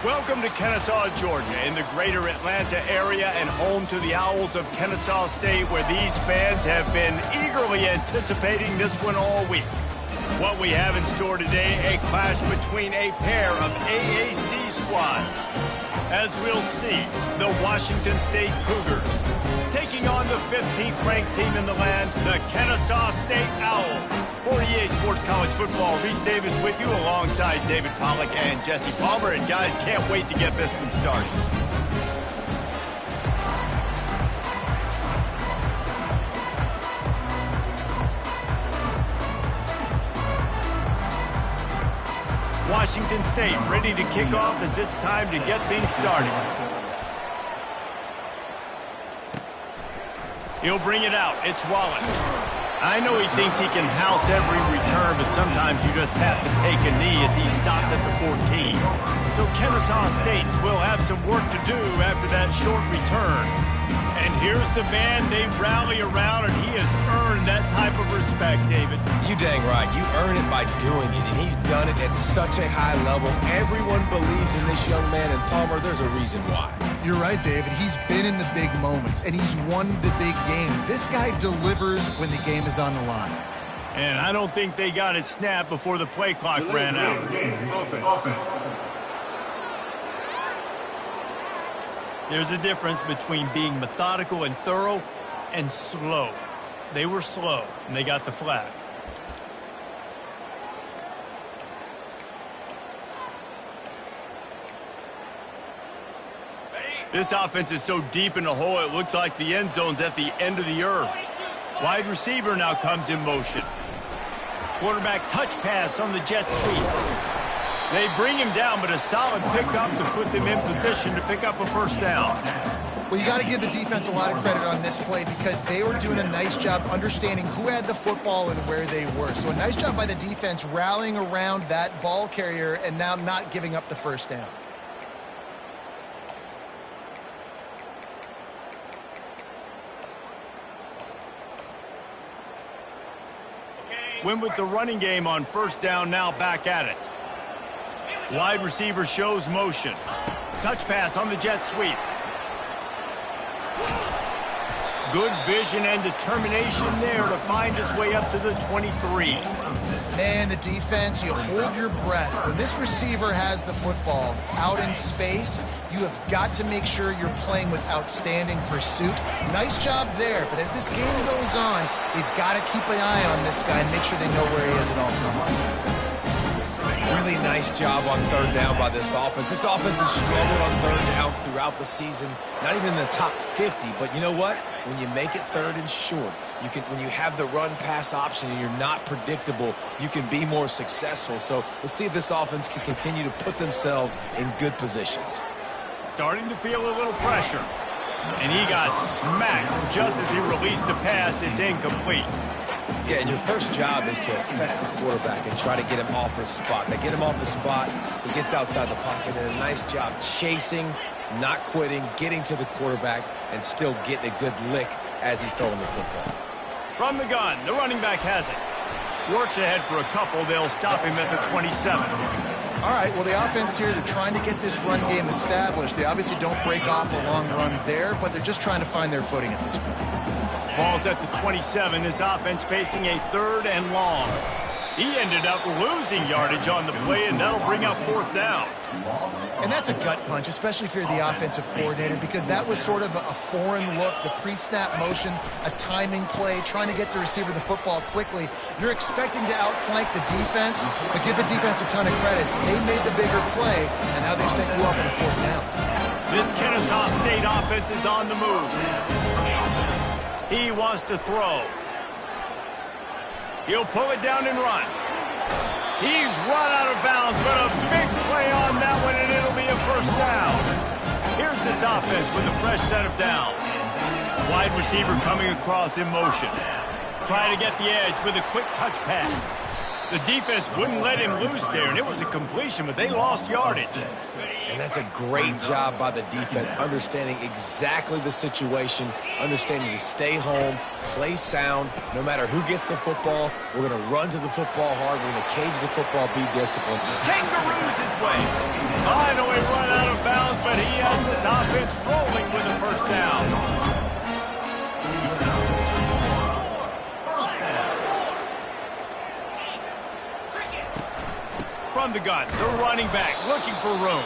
Welcome to Kennesaw, Georgia, in the greater Atlanta area and home to the Owls of Kennesaw State, where these fans have been eagerly anticipating this one all week. What we have in store today, a clash between a pair of AAC squads. As we'll see, the Washington State Cougars taking on the 15th ranked team in the land, the Kennesaw State Owls. For EA Sports College Football, Reese Davis with you alongside David Pollack and Jesse Palmer. And guys, can't wait to get this one started. Washington State ready to kick off as it's time to get things started. He'll bring it out. It's Wallace. I know he thinks he can house every return, but sometimes you just have to take a knee as he stopped at the 14. So Kennesaw State will have some work to do after that short return. And here's the man they rally around, and he has earned that type of respect, David. You dang right. You earn it by doing it, and he's done it at such a high level. Everyone believes in this young man, and Palmer, there's a reason why. You're right, David. He's been in the big moments, and he's won the big games. This guy delivers when the game is on the line. And I don't think they got it snapped before the play clock ran out. Offense. There's a difference between being methodical and thorough and slow. They were slow, and they got the flag. This offense is so deep in the hole, it looks like the end zone's at the end of the earth. Wide receiver now comes in motion. Quarterback touch pass on the jet sweep. They bring him down, but a solid pickup to put them in position to pick up a first down. Well, you got to give the defense a lot of credit on this play because they were doing a nice job understanding who had the football and where they were. So a nice job by the defense rallying around that ball carrier and now not giving up the first down. Went with the running game on first down, now back at it. Wide receiver shows motion. Touch pass on the jet sweep. Good vision and determination there to find his way up to the 23. Man, the defense, you hold your breath. When this receiver has the football out in space, you have got to make sure you're playing with outstanding pursuit. Nice job there, but as this game goes on, they've got to keep an eye on this guy and make sure they know where he is at all times. Really nice job on third down by this offense. This offense has struggled on third downs throughout the season, not even in the top 50. But you know what? When you make it third and short, when you have the run-pass option and you're not predictable, you can be more successful. So let's see if this offense can continue to put themselves in good positions. Starting to feel a little pressure. And he got smacked just as he released the pass. It's incomplete. Yeah, and your first job is to affect the quarterback and try to get him off his spot. They get him off the spot, he gets outside the pocket, and a nice job chasing, not quitting, getting to the quarterback, and still getting a good lick as he's throwing the football. From the gun, the running back has it. Works ahead for a couple. They'll stop him at the 27. All right, well, the offense here, they're trying to get this run game established. They obviously don't break off a long run there, but they're just trying to find their footing at this point. Ball's at the 27. His offense facing a third and long. He ended up losing yardage on the play, and that'll bring up fourth down. And that's a gut punch, especially if you're the offensive coordinator, because that was sort of a foreign look, the pre-snap motion, a timing play, trying to get the receiver the football quickly. You're expecting to outflank the defense, but give the defense a ton of credit. They made the bigger play, and now they've set you up in a fourth down. This Kennesaw State offense is on the move. He wants to throw. He'll pull it down and run. He's run out of bounds, but a big play on that one, and it'll be a first down. Here's this offense with a fresh set of downs. Wide receiver coming across in motion. Trying to get the edge with a quick touch pass. The defense wouldn't let him loose there, and it was a completion, but they lost yardage. And that's a great job by the defense, understanding exactly the situation, understanding to stay home, play sound. No matter who gets the football, we're going to run to the football hard. We're going to cage the football, be disciplined. Kangaroos his way. Finally run out of bounds, but he has this offense rolling with a first down. From the gun, the running back looking for room.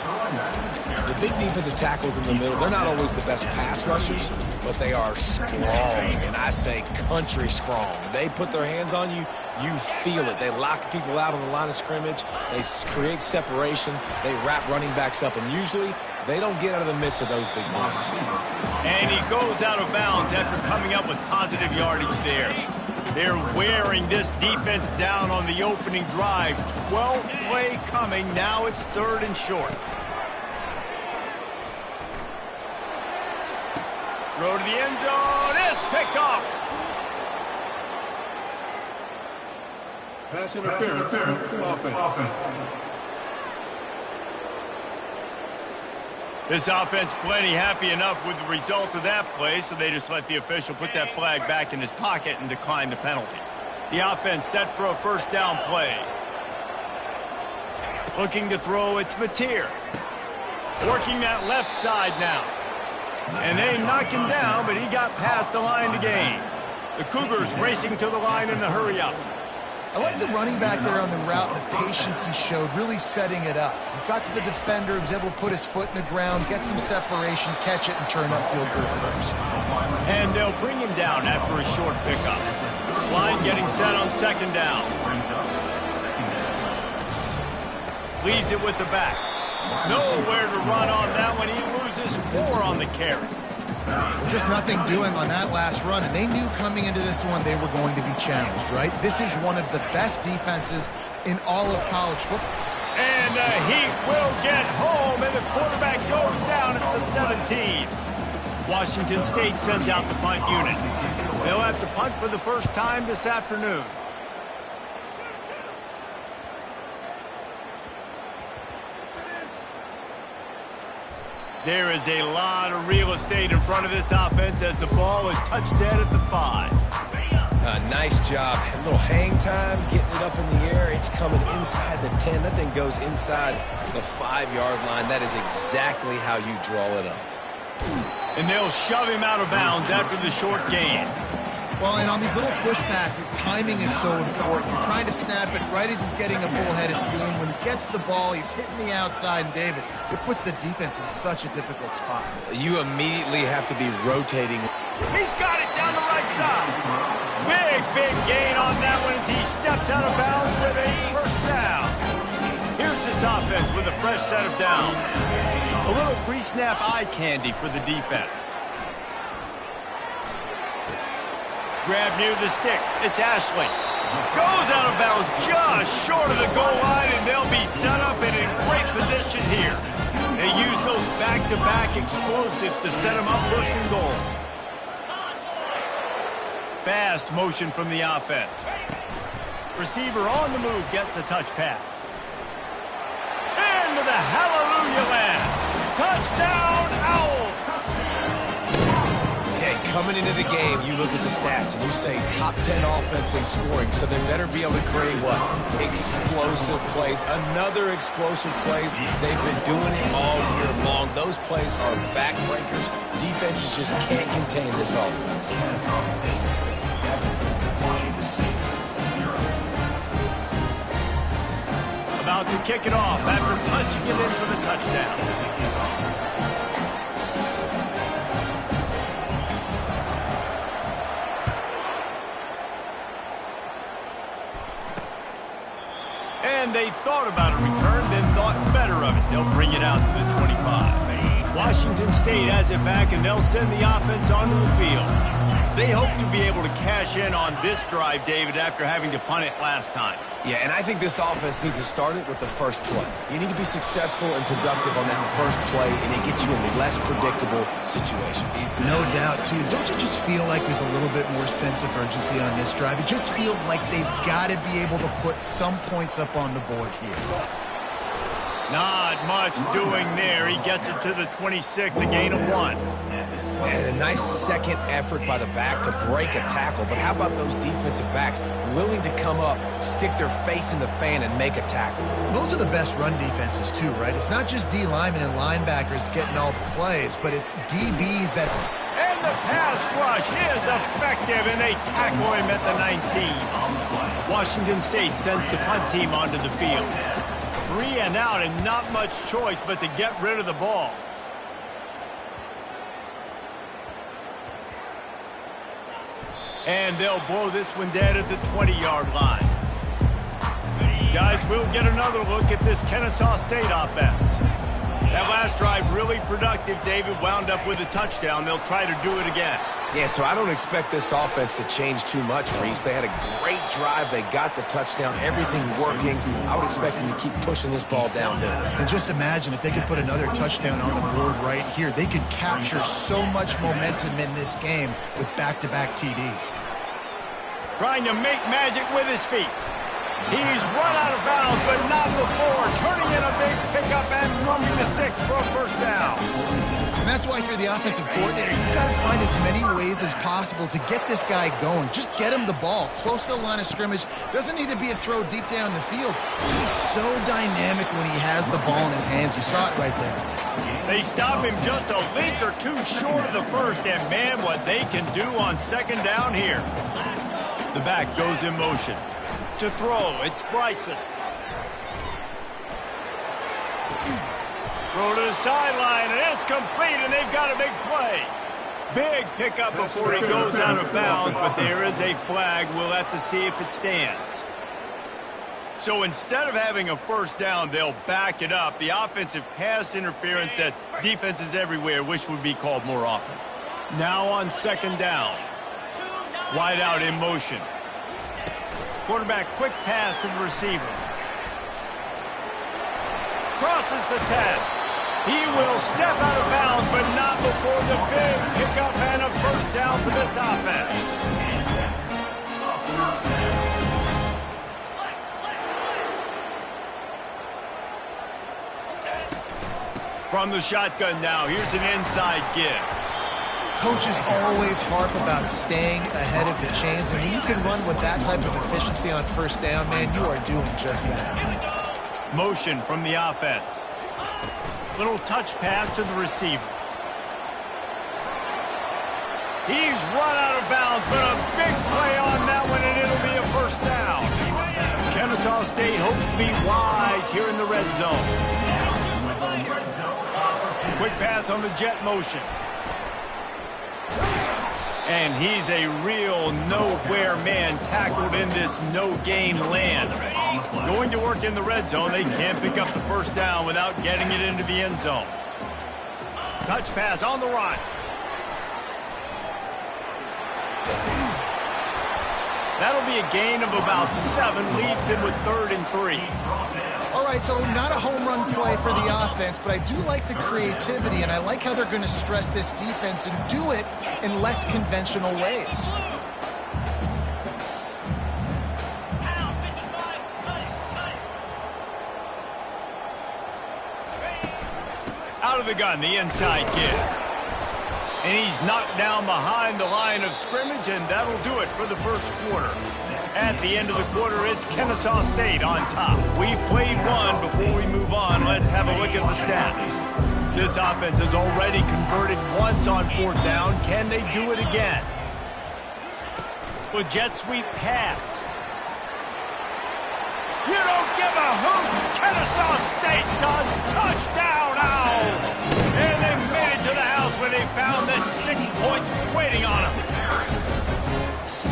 The big defensive tackles in the middle, they're not always the best pass rushers, but they are strong, and I say country strong. They put their hands on you, you feel it. They lock people out on the line of scrimmage. They create separation. They wrap running backs up, and usually they don't get out of the midst of those big boys. And he goes out of bounds after coming up with positive yardage there. They're wearing this defense down on the opening drive. 12th play coming. Now it's 3rd and short. Throw to the end zone. It's picked off. Pass interference. Offense. This offense plenty happy enough with the result of that play, so they just let the official put that flag back in his pocket and decline the penalty. The offense set for a first down play. Looking to throw, it's Mateer. Working that left side now. And they knock him down, but he got past the line to gain. The Cougars racing to the line in a hurry-up. I like the running back there on the route and the patience he showed, really setting it up. He got to the defender, was able to put his foot in the ground, get some separation, catch it, and turn upfield for a first. And they'll bring him down after a short pickup. Line getting set on 2nd down. Leaves it with the back. Nowhere to run on that one. He loses 4 on the carry. Just nothing doing on that last run, and they knew coming into this one they were going to be challenged, right? This is one of the best defenses in all of college football. And he will get home, and the quarterback goes down at the 17. Washington State sends out the punt unit. They'll have to punt for the first time this afternoon. There is a lot of real estate in front of this offense as the ball is touched dead at the 5. Nice job. A little hang time, getting it up in the air. It's coming inside the 10. That thing goes inside the 5-yard line. That is exactly how you draw it up. And they'll shove him out of bounds after the short gain. Well, and on these little push passes, timing is so important. You're trying to snap it right as he's getting a full head of steam. When he gets the ball, he's hitting the outside, and David, it puts the defense in such a difficult spot. You immediately have to be rotating. He's got it down the right side. Big gain on that one as he steps out of bounds with a first down. Here's this offense with a fresh set of downs. A little pre-snap eye candy for the defense. Grab near the sticks. It's Ashley. Goes out of bounds just short of the goal line, and they'll be set up and in great position here. They use those back-to-back explosives to set them up 1st and goal. Fast motion from the offense. Receiver on the move gets the touch pass. Into the hallelujah land. Touchdown, Owls! Coming into the game, you look at the stats and you say top 10 offense in scoring, so they better be able to create what? Explosive plays. Another explosive plays. They've been doing it all year long. Those plays are backbreakers. Defenses just can't contain this offense. About to kick it off after punching it in for the touchdown. And they thought about a return, then thought better of it. They'll bring it out to the 25. Washington State has it back, and they'll send the offense onto the field. they hope to be able to cash in on this drive, David, after having to punt it last time. Yeah, and I think this offense needs to start it with the first play. You need to be successful and productive on that first play, and it gets you in less predictable situations. No doubt, too. Don't you just feel like there's a little bit more sense of urgency on this drive? It just feels like they've got to be able to put some points up on the board here. Not much doing there. He gets it to the 26, a gain of 1. And a nice second effort by the back to break a tackle. But how about those defensive backs willing to come up, stick their face in the fan, and make a tackle? Those are the best run defenses, too, right? It's not just D linemen and linebackers getting all the plays, but it's DBs that... And the pass rush is effective, and they tackle him at the 19. Washington State sends the punt team onto the field. 3 and out, and not much choice but to get rid of the ball. And they'll blow this one dead at the 20-yard line. Guys, we'll get another look at this Kennesaw State offense. That last drive really productive. David wound up with a touchdown. They'll try to do it again. Yeah, so I don't expect this offense to change too much, Reese. They had a great drive. They got the touchdown. Everything working. I would expect them to keep pushing this ball downhill. And just imagine if they could put another touchdown on the board right here. They could capture so much momentum in this game with back-to-back TDs. Trying to make magic with his feet. He's run out of bounds, but not before. Turning in a big pickup and moving the sticks for a first down. And that's why, if you're the offensive coordinator, you've got to find as many ways as possible to get this guy going. Just get him the ball close to the line of scrimmage. Doesn't need to be a throw deep down the field. He's so dynamic when he has the ball in his hands. You saw it right there. They stop him just a length or two short of the first, and man, what they can do on second down here. The back goes in motion. To throw, it's Bryson. Throw to the sideline, and it's complete, and they've got a big play. Big pickup before he goes out of bounds, but there is a flag. We'll have to see if it stands. So instead of having a first down, they'll back it up. The offensive pass interference that defenses everywhere wish would be called more often. Now on second down. Wide out in motion. Quarterback quick pass to the receiver. Crosses the 10. He will step out of bounds, but not before the big pickup and a first down for this offense. From the shotgun now, here's an inside give. Coaches always harp about staying ahead of the chains, and when you can run with that type of efficiency on first down, man, you are doing just that. Motion from the offense. Little touch pass to the receiver. He's run out of bounds, but a big play on that one, and it'll be a first down. Kennesaw State hopes to be wise here in the red zone. Quick pass on the jet motion. And he's a real nowhere man tackled in this no-gain land. Going to work in the red zone, they can't pick up the first down without getting it into the end zone. Touch pass on the run. That'll be a gain of about 7, leaves him with 3rd and 3. All right, so not a home run play for the offense, but I do like the creativity, and I like how they're going to stress this defense and do it in less conventional ways. Out of the gun, the inside give. And he's knocked down behind the line of scrimmage, and that'll do it for the first quarter. At the end of the quarter, it's Kennesaw State on top. We've played one. Before we move on, let's have a look at the stats. This offense has already converted once on 4th down. Can they do it again? With jet sweep pass. You don't give a hoot. Kennesaw State does. Touchdown, Owls. And they made it to the house when they found that 6 points waiting on them.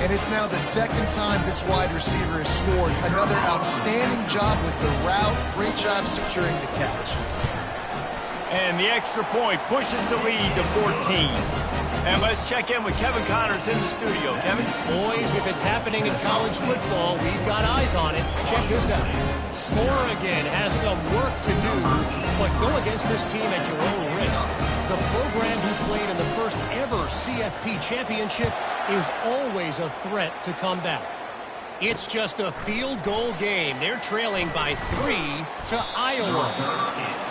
And it's now the second time this wide receiver has scored. Another outstanding job with the route. Great job securing the catch. And the extra point pushes the lead to 14. And let's check in with Kevin Connors in the studio. Kevin? Boys, if it's happening in college football, we've got eyes on it. Check this out. Oregon has some work to do, but go against this team at your own risk. The program who played in the first ever CFP championship is always a threat to come back. It's just a field goal game. They're trailing by 3 to Iowa.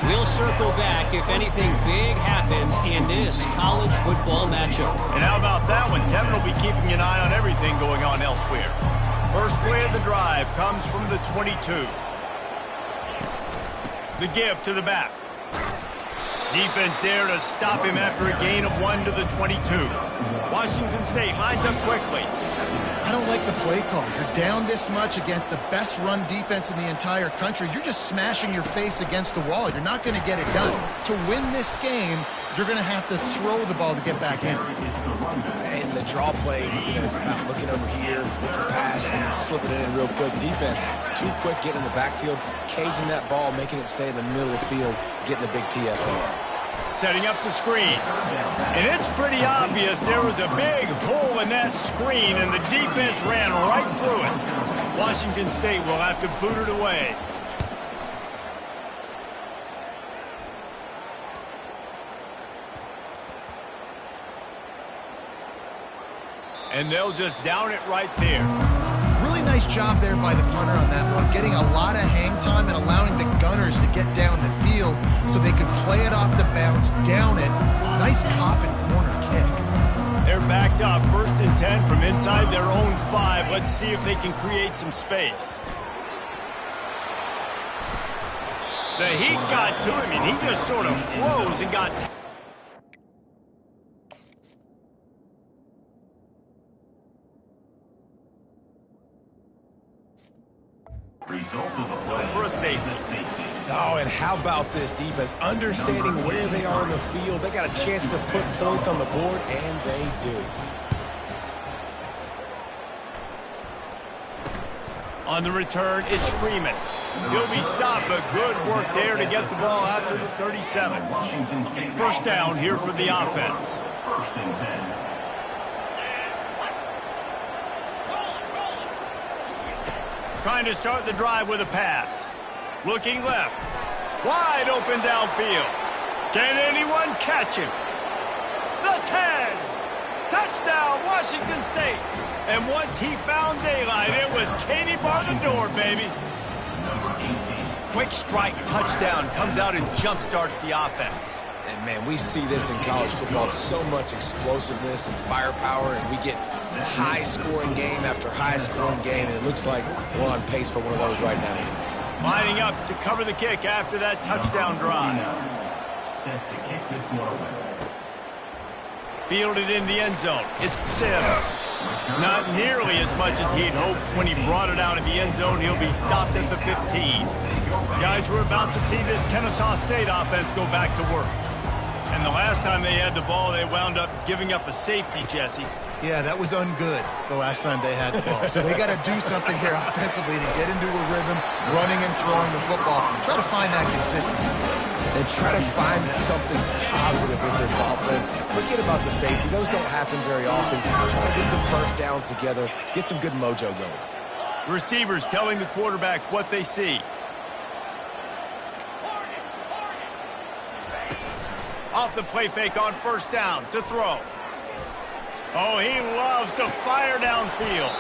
We'll circle back if anything big happens in this college football matchup. And how about that one? Kevin will be keeping an eye on everything going on elsewhere. First play of the drive comes from the 22. The give to the back. Defense there to stop him after a gain of 1 to the 22. Washington State lines up quickly. I don't like the play call. You're down this much against the best run defense in the entire country. You're just smashing your face against the wall. You're not going to get it done. To win this game, you're going to have to throw the ball to get back in. And the draw play, it's about looking over here, look for pass, and then slipping it in real quick. Defense, too quick getting in the backfield, caging that ball, making it stay in the middle of the field, getting a big TFL. Setting up the screen. And it's pretty obvious there was a big hole in that screen, and the defense ran right through it. Washington State will have to boot it away. And they'll just down it right there. Really nice job there by the punter on that one, getting a lot of hang time and allowing the Gunners to get down the field so they could play it off the bounce, down it. Nice coffin corner kick. They're backed up, 1st and 10 from inside their own 5. Let's see if they can create some space. The heat got to him, and he just sort of froze and got... for a safety. Oh, and how about this defense? Understanding where they are in the field. They got a chance to put points on the board, and they do. On the return, it's Freeman. He'll be stopped, but good work there to get the ball out to the 37. First down here for the offense. 1st and 10. Trying to start the drive with a pass. Looking left. Wide open downfield. Can anyone catch him? The 10. Touchdown, Washington State. And once he found daylight, it was Katie bar the door, baby. Quick strike touchdown comes out and jump-starts the offense. And, man, we see this in college football, so much explosiveness and firepower, and we get high-scoring game after high-scoring game, and it looks like we're on pace for one of those right now. Lining up to cover the kick after that touchdown drive. Set to kick this one away. Fielded in the end zone. It's Sims. Not nearly as much as he'd hoped when he brought it out of the end zone. He'll be stopped at the 15. Guys, we're about to see this Kennesaw State offense go back to work. And the last time they had the ball, they wound up giving up a safety, Jesse. Yeah, that was ungood the last time they had the ball. So they got to do something here offensively to get into a rhythm, running and throwing the football. Try to find that consistency. And try to find something positive with this offense. Forget about the safety. Those don't happen very often. Try to get some first downs together, get some good mojo going. Receivers telling the quarterback what they see. Off the play fake on first down to throw. Oh, he loves to fire downfield.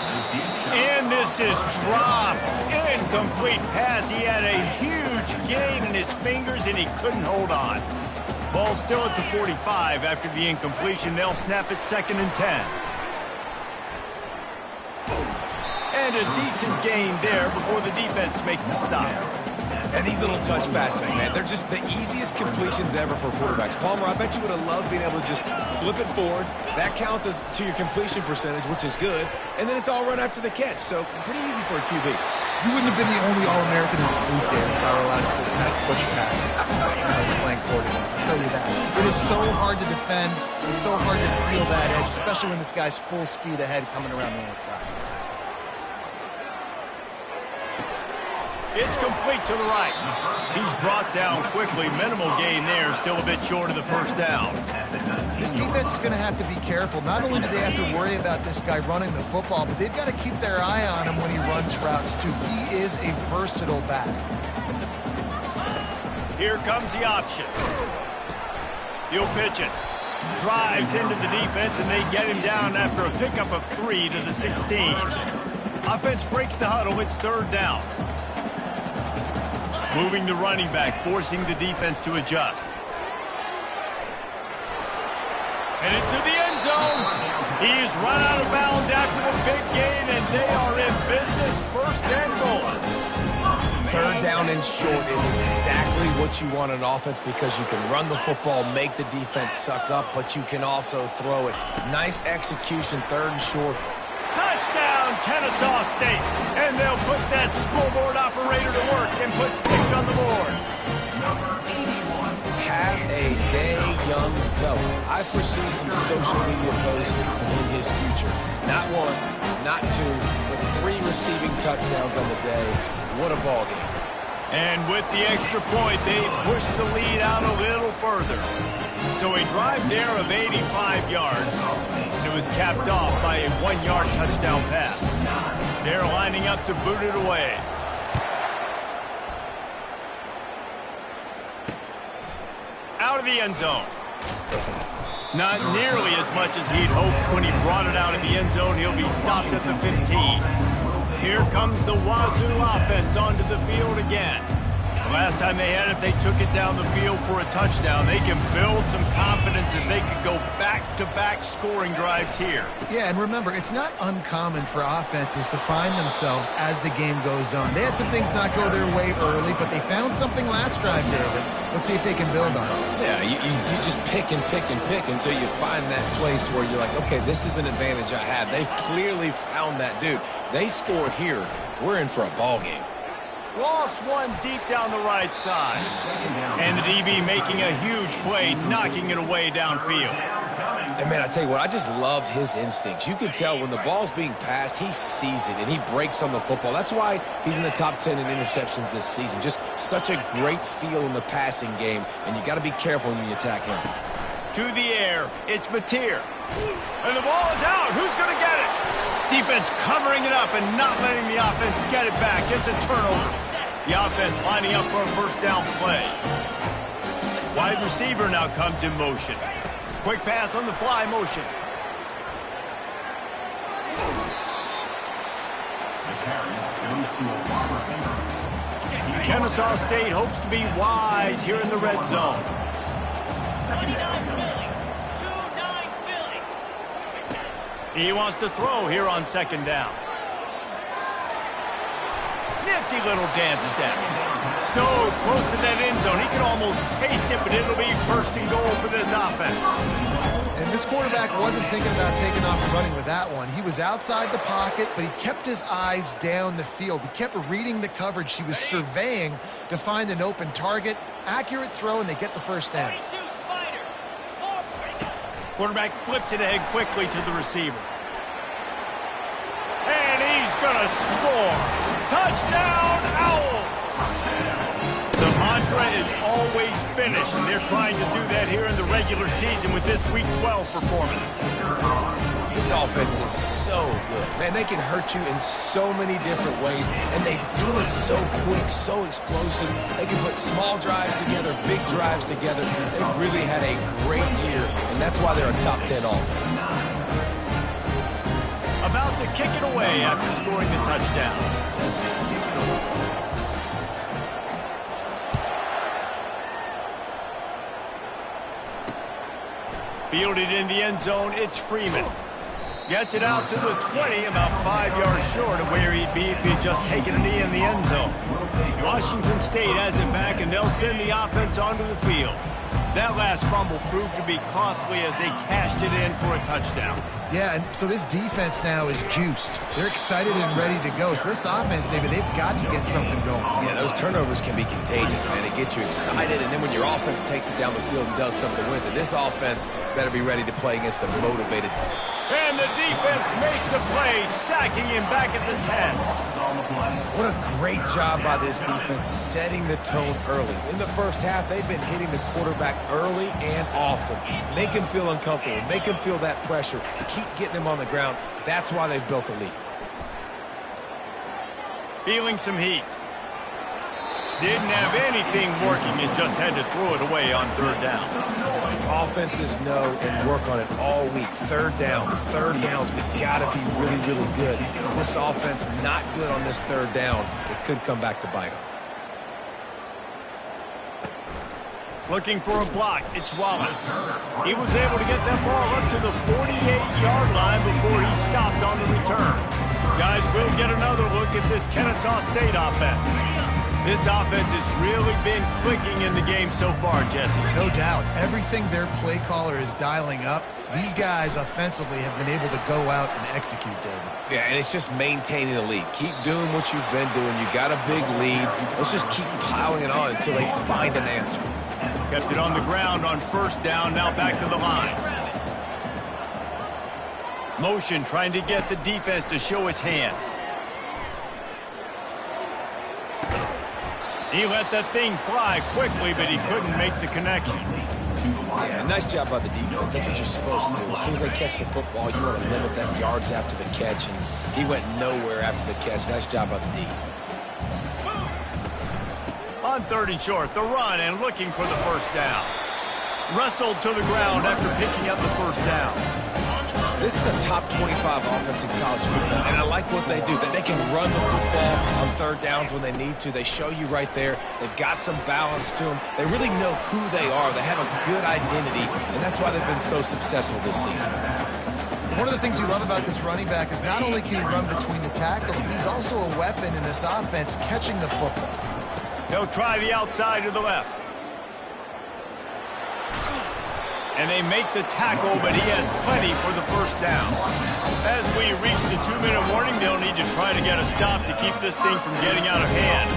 And this is dropped. Incomplete pass. He had a huge gain in his fingers, and he couldn't hold on. Ball still at the 45 after the incompletion. They'll snap it 2nd and 10. And a decent gain there before the defense makes the stop. And these little touch passes, man, they're just the easiest completions ever for quarterbacks. Palmer, I bet you would have loved being able to just flip it forward. That counts as to your completion percentage, which is good. And then it's all run after the catch, so pretty easy for a QB. You wouldn't have been the only All-American in this booth there if I were allowed to push passes playing quarterback. I'll tell you that. It is so hard to defend. It's so hard to seal that edge, especially when this guy's full speed ahead coming around the outside. It's complete to the right. He's brought down quickly. Minimal gain there. Still a bit short of the first down. This defense is going to have to be careful. Not only do they have to worry about this guy running the football, but they've got to keep their eye on him when he runs routes, too. He is a versatile back. Here comes the option. He'll pitch it. Drives into the defense, and they get him down after a pickup of 3 to the 16. Offense breaks the huddle. It's third down. Moving the running back, forcing the defense to adjust. And into the end zone. He's run out of bounds after the big gain, and they are in business, first and goal. Third down and short is exactly what you want on offense because you can run the football, make the defense suck up, but you can also throw it. Nice execution, third and short. Touchdown, Kennesaw State. And they'll put that scoreboard operator to work and put 6 on the board. Have a day, young fella. I foresee some social media posts in his future. Not 1, not 2, but 3 receiving touchdowns on the day. What a ball game. And with the extra point, they push the lead out a little further. So a drive there of 85 yards. It was capped off by a 1-yard touchdown pass. They're lining up to boot it away. Out of the end zone. Not nearly as much as he'd hoped when he brought it out of the end zone. He'll be stopped at the 15. Here comes the Wazoo offense onto the field again. The last time they had it, they took it down the field for a touchdown. They can build some confidence that they could go back-to-back scoring drives here. Yeah, and remember, it's not uncommon for offenses to find themselves as the game goes on. They had some things not go their way early, but they found something last drive, David. Let's see if they can build on it. Yeah, you just pick and pick and pick until you find that place where you're like, okay, this is an advantage I have. They clearly found that dude. They score here. We're in for a ball game. Lost one deep down the right side. And the DB making a huge play, knocking it away downfield. And, man, I tell you what, I just love his instincts. You can tell when the ball's being passed, he sees it, and he breaks on the football. That's why he's in the top 10 in interceptions this season. Just such a great feel in the passing game, and you got to be careful when you attack him. To the air, it's Mateer. And the ball is out. Who's going to get it? Defense covering it up and not letting the offense get it back. It's a turnover. The offense lining up for a first down play. Wide receiver now comes in motion. Quick pass on the fly motion. Kennesaw State hopes to be wise here in the red zone. He wants to throw here on second down. Nifty little dance step. So close to that end zone. He can almost taste it, but it'll be first and goal for this offense. And this quarterback wasn't thinking about taking off and running with that one. He was outside the pocket, but he kept his eyes down the field. He kept reading the coverage. He was surveying to find an open target. Accurate throw, and they get the first down. Quarterback flips it ahead quickly to the receiver. And he's going to score. Touchdown, Owls! The mantra is always finish, and they're trying to do that here in the regular season with this Week 12 performance. This offense is so good. Man, they can hurt you in so many different ways, and they do it so quick, so explosive. They can put small drives together, big drives together. They've really had a great year, and that's why they're a top 10 offense. About to kick it away after scoring the touchdown. Fielded in the end zone, it's Freeman. Gets it out to the 20, about 5 yards short of where he'd be if he'd just taken a knee in the end zone. Washington State has it back, and they'll send the offense onto the field. That last fumble proved to be costly as they cashed it in for a touchdown. Yeah, and so this defense now is juiced. They're excited and ready to go. So this offense, David, they've got to get something going. Yeah, those turnovers can be contagious, man. It gets you excited, and then when your offense takes it down the field and does something with it, this offense better be ready to play against a motivated. And the defense makes makes a play, sacking him back at the 10. What a great job by this defense setting the tone early. In the first half, they've been hitting the quarterback early and often. Make him feel uncomfortable. Make him feel that pressure. Keep getting him on the ground. That's why they've built a lead. Feeling some heat. Didn't have anything working and just had to throw it away on third down. Offenses know and work on it all week. Third downs. We got to be really, really good. This offense not good on this third down. It could come back to bite them. Looking for a block. It's Wallace. He was able to get that ball up to the 48-yard line before he stopped on the return. Guys, we'll get another look at this Kennesaw State offense. This offense has really been clicking in the game so far, Jesse. No doubt. Everything their play caller is dialing up, these guys offensively have been able to go out and execute, David. Yeah, and it's just maintaining the lead. Keep doing what you've been doing. You got a big lead. Let's just keep piling it on until they find an answer. Kept it on the ground on first down, now back to the line. Motion trying to get the defense to show its hand. He let that thing fly quickly, but he couldn't make the connection. Yeah, nice job by the defense. That's what you're supposed to do. As soon as they catch the football, you want to limit that yards after the catch, and he went nowhere after the catch. Nice job by the D. On third and short, the run and looking for the first down. Wrestled to the ground after picking up the first down. This is a top 25 offense in college football, and I like what they do. They can run the football on third downs when they need to. They show you right there. They've got some balance to them. They really know who they are. They have a good identity, and that's why they've been so successful this season. One of the things you love about this running back is not only can he run between the tackles, but he's also a weapon in this offense catching the football. He'll try the outside to the left. And they make the tackle, but he has plenty for the first down. As we reach the 2-minute warning, they'll need to try to get a stop to keep this thing from getting out of hand.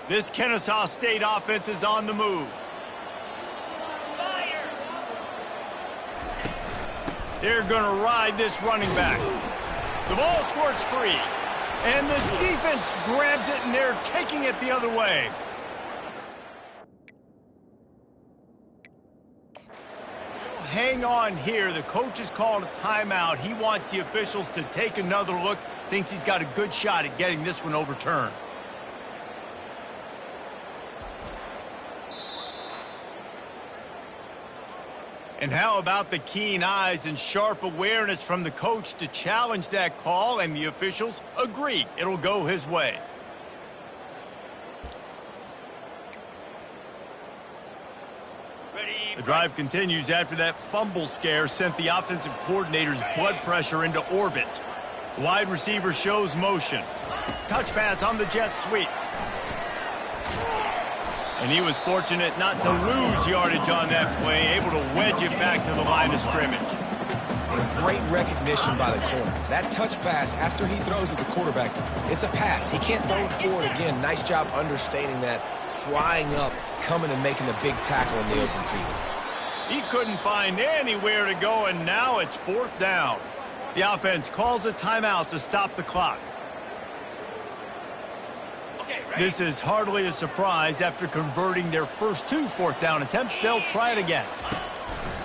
This Kennesaw State offense is on the move. They're going to ride this running back. The ball squirts free. And the defense grabs it, and they're taking it the other way. Hang on here. The coach is calling a timeout. He wants the officials to take another look. Thinks he's got a good shot at getting this one overturned. And how about the keen eyes and sharp awareness from the coach to challenge that call, and the officials agree it'll go his way. The drive continues after that fumble scare sent the offensive coordinator's blood pressure into orbit. Wide receiver shows motion. Touch pass on the jet sweep. And he was fortunate not to lose yardage on that play, able to wedge it back to the line of scrimmage. And great recognition by the corner. That touch pass after he throws at the quarterback, it's a pass. He can't throw it forward again. Nice job understanding that, flying up, coming and making the big tackle in the open field. He couldn't find anywhere to go, and now it's fourth down. The offense calls a timeout to stop the clock. This is hardly a surprise. After converting their first 2 fourth down attempts, they'll try it again.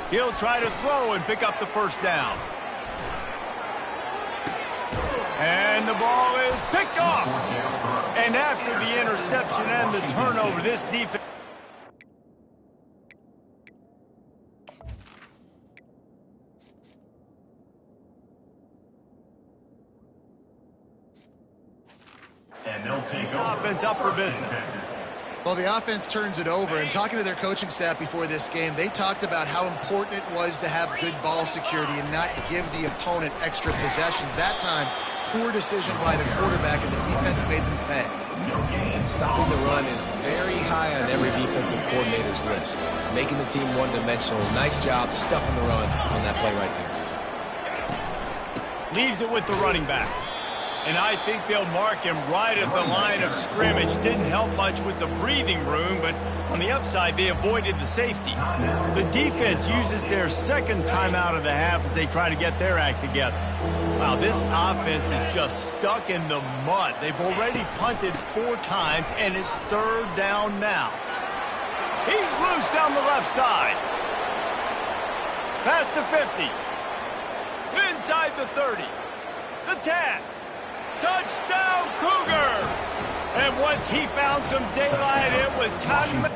He'll try to throw and pick up the first down. And the ball is picked off. And after the interception and the turnover, this defense... And they'll take over. Offense up for business. Well, the offense turns it over, and talking to their coaching staff before this game, they talked about how important it was to have good ball security and not give the opponent extra possessions. That time, poor decision by the quarterback, and the defense made them pay. Stopping the run is very high on every defensive coordinator's list. Making the team one-dimensional. Nice job stuffing the run on that play right there. Leaves it with the running back. And I think they'll mark him right at the line of scrimmage. Didn't help much with the breathing room, but on the upside, they avoided the safety. The defense uses their second timeout of the half as they try to get their act together. Wow, this offense is just stuck in the mud. They've already punted 4 times, and it's 3rd down now. He's loose down the left side. Past the 50. Inside the 30. The 10. Touchdown, Cougar! And once he found some daylight, it was time.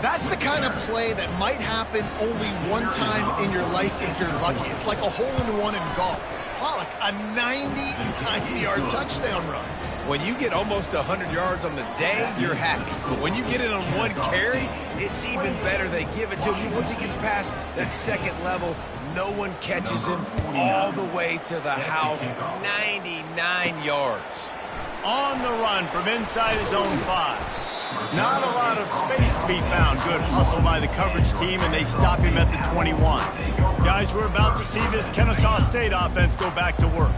That's the kind of play that might happen only one time in your life if you're lucky. It's like a hole-in-one in golf. Pollock, a 99-yard touchdown run. When you get almost 100 yards on the day, you're happy. But when you get it on one carry, it's even better. They give it to him. Once he gets past that second level, no one catches him all the way to the house. 99 yards. On the run from inside his own 5. Not a lot of space to be found. Good hustle by the coverage team, and they stop him at the 21. Guys, we're about to see this Kennesaw State offense go back to work.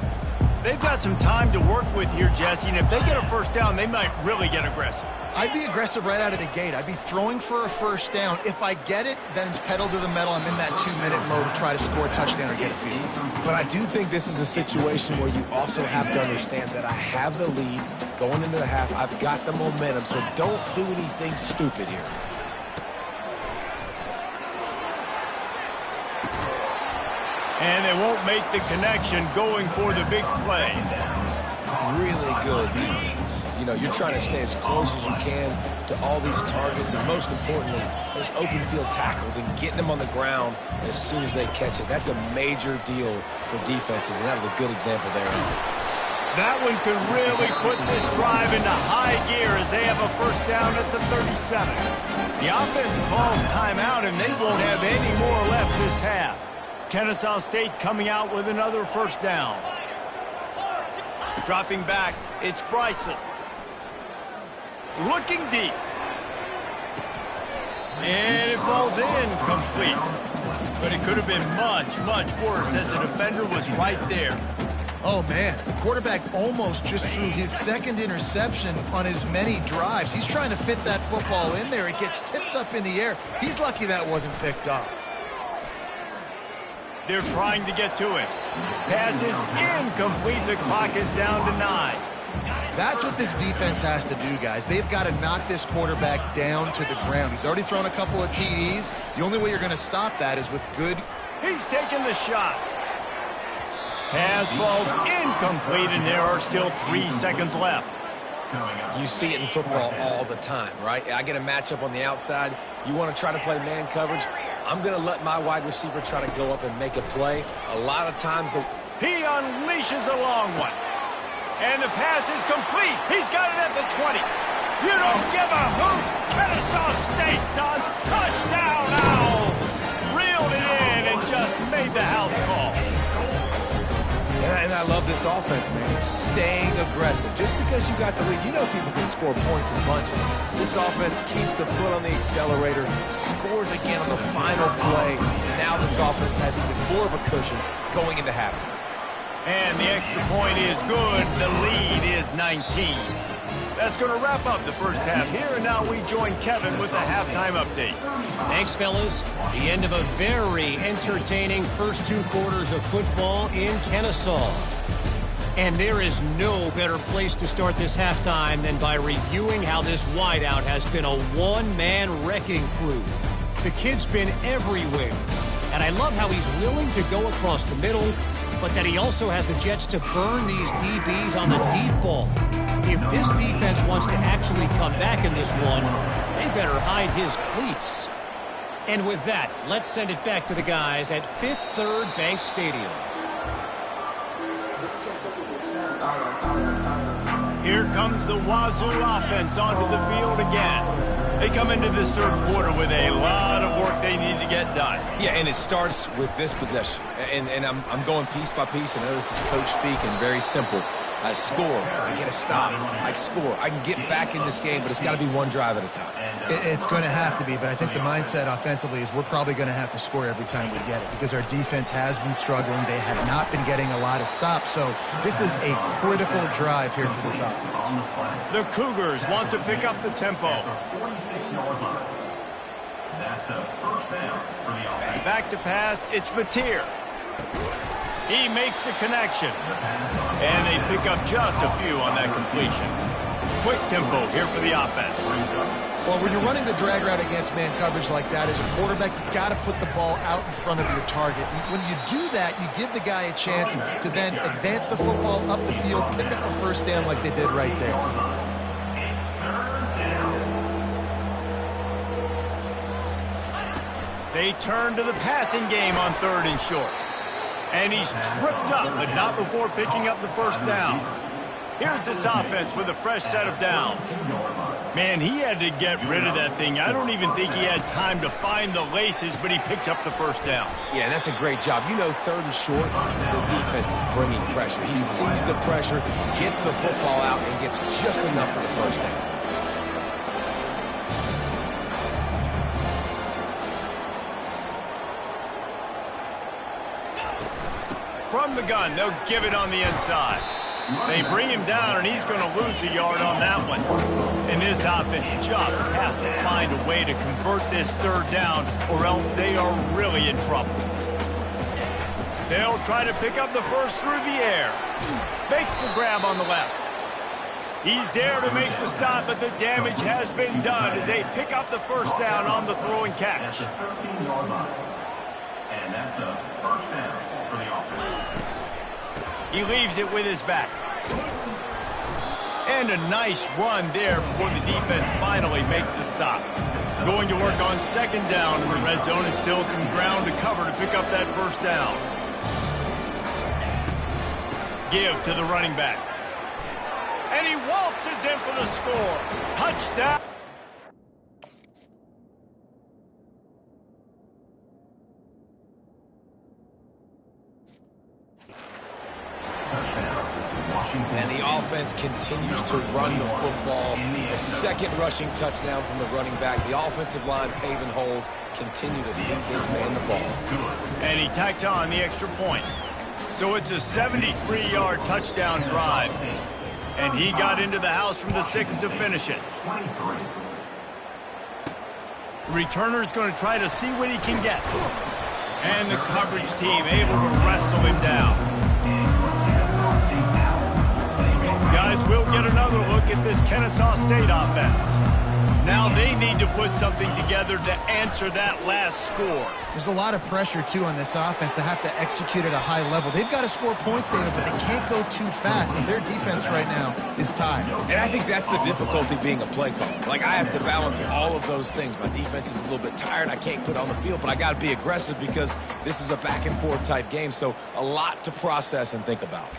They've got some time to work with here, Jesse, and if they get a first down, they might really get aggressive. I'd be aggressive right out of the gate. I'd be throwing for a first down. If I get it, then it's pedal to the metal. I'm in that 2-minute mode to try to score a touchdown or get a field. But I do think this is a situation where you also have to understand that I have the lead going into the half. I've got the momentum, so don't do anything stupid here. And they won't make the connection going for the big play. Really good defense. You know, you're trying to stay as close as you can to all these targets, and most importantly, those open field tackles and getting them on the ground as soon as they catch it. That's a major deal for defenses, and that was a good example there. That one could really put this drive into high gear as they have a first down at the 37. The offense calls timeout, and they won't have any more left this half. Kennesaw State coming out with another first down. Dropping back, it's Bryson. Looking deep. And it falls in complete. But it could have been much, much worse as the defender was right there. Oh, man, the quarterback almost just threw his second interception on as many drives. He's trying to fit that football in there. It gets tipped up in the air. He's lucky that wasn't picked off. They're trying to get to him. Pass is incomplete. The clock is down to 9. That's what this defense has to do, guys. They've got to knock this quarterback down to the ground. He's already thrown a couple of TDs. The only way you're going to stop that is with good... He's taking the shot. Pass falls incomplete, and there are still 3 seconds left. You see it in football all the time, right? I get a matchup on the outside. You want to try to play man coverage. I'm going to let my wide receiver try to go up and make a play. A lot of times he unleashes a long one. And the pass is complete. He's got it at the 20. You don't give a hoot. Kennesaw State does. Touchdown, Owls. Reeled it in and just made the house call. And I love this offense, man. Staying aggressive. Just because you got the lead, you know people can score points in bunches. This offense keeps the foot on the accelerator, scores again on the final play. Now this offense has even more of a cushion going into halftime. And the extra point is good. The lead is 19. That's going to wrap up the first half here, and now we join Kevin with the halftime update. Thanks, fellas. The end of a very entertaining first 2 quarters of football in Kennesaw. And there is no better place to start this halftime than by reviewing how this wideout has been a one-man wrecking crew. The kid's been everywhere, and I love how he's willing to go across the middle, but that he also has the jets to burn these DBs on the deep ball. If this defense wants to actually come back in this one, they better hide his cleats. And with that, let's send it back to the guys at Fifth Third Bank Stadium. Here comes the Wazoo offense onto the field again. They come into this third quarter with a lot of work they need to get done. Yeah, and it starts with this possession. And I'm going piece by piece. I know this is coach speak and very simple. I score, I get a stop, I score. I can get back in this game, but it's got to be one drive at a time. It's going to have to be, but I think the mindset offensively is we're probably going to have to score every time we get it because our defense has been struggling. They have not been getting a lot of stops, so this is a critical drive here for this offense. The Cougars want to pick up the tempo. That's a first down for the offense. Back to pass, it's Mateer. He makes the connection. And they pick up just a few on that completion. Quick tempo here for the offense. Well, when you're running the drag route against man coverage like that, as a quarterback, you've got to put the ball out in front of your target. When you do that, you give the guy a chance to then advance the football up the field, pick up a first down like they did right there. They turn to the passing game on 3rd and short. And he's tripped up, but not before picking up the first down. Here's this offense with a fresh set of downs. Man, he had to get rid of that thing. I don't even think he had time to find the laces, but he picks up the first down. Yeah, that's a great job. You know, 3rd and short, the defense is bringing pressure. He sees the pressure, gets the football out, and gets just enough for the first down. From the gun, they'll give it on the inside. They bring him down, and he's going to lose a yard on that one. And this offense just has to find a way to convert this 3rd down, or else they are really in trouble. They'll try to pick up the first through the air. Makes the grab on the left. He's there to make the stop, but the damage has been done as they pick up the first down on the throw and catch. And that's a first down for the offense. He leaves it with his back. And a nice run there before the defense finally makes the stop. Going to work on 2nd down in the red zone, and still some ground to cover to pick up that first down. Give to the running back. And he waltzes in for the score. Touchdown. And the offense continues to run the football. A 2nd rushing touchdown from the running back. The offensive line paving holes, continue to feed this man the ball. And he tacks on the extra point. So it's a 73-yard touchdown drive. And he got into the house from the 6 to finish it. The returner's going to try to see what he can get. And the coverage team able to wrestle him down. Guys, we'll get another look at this Kennesaw State offense. Now they need to put something together to answer that last score. There's a lot of pressure, too, on this offense to have to execute at a high level. They've got to score points, David, but they can't go too fast because their defense right now is tired. And I think that's the difficulty being a play caller. Like, I have to balance all of those things. My defense is a little bit tired. I can't put it on the field, but I got to be aggressive because this is a back-and-forth type game, so a lot to process and think about.